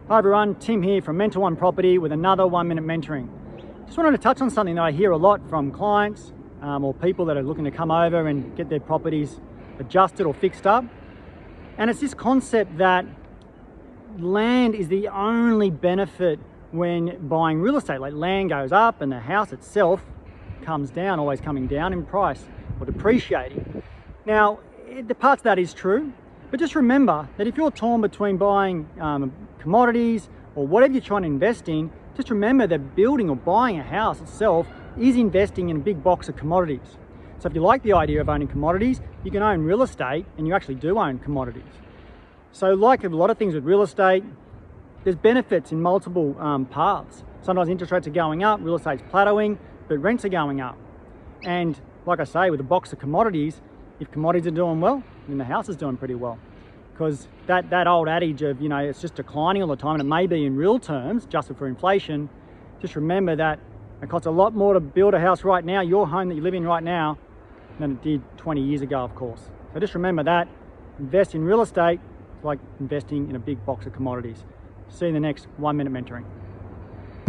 Hi everyone, Tim here from Mentor One Property with another 1 minute mentoring. Just wanted to touch on something that I hear a lot from clients or people that are looking to come over and get their properties adjusted or fixed up. And it's this concept that land is the only benefit when buying real estate. Like land goes up and the house itself comes down, always coming down in price or depreciating. Now, the parts of that is true, but just remember that if you're torn between buying commodities or whatever you're trying to invest in, just remember that building or buying a house itself is investing in a big box of commodities. So if you like the idea of owning commodities, you can own real estate, and you actually do own commodities. So like a lot of things with real estate, there's benefits in multiple paths. Sometimes interest rates are going up, real estate's plateauing, but rents are going up. And like I say, with a box of commodities, if commodities are doing well, then the house is doing pretty well. Because that old adage of, it's just declining all the time, and it may be in real terms, adjusted for inflation, just remember that it costs a lot more to build a house right now, your home that you live in right now, than it did 20 years ago, of course. So just remember that, invest in real estate, it's like investing in a big box of commodities. See you in the next 1 minute mentoring.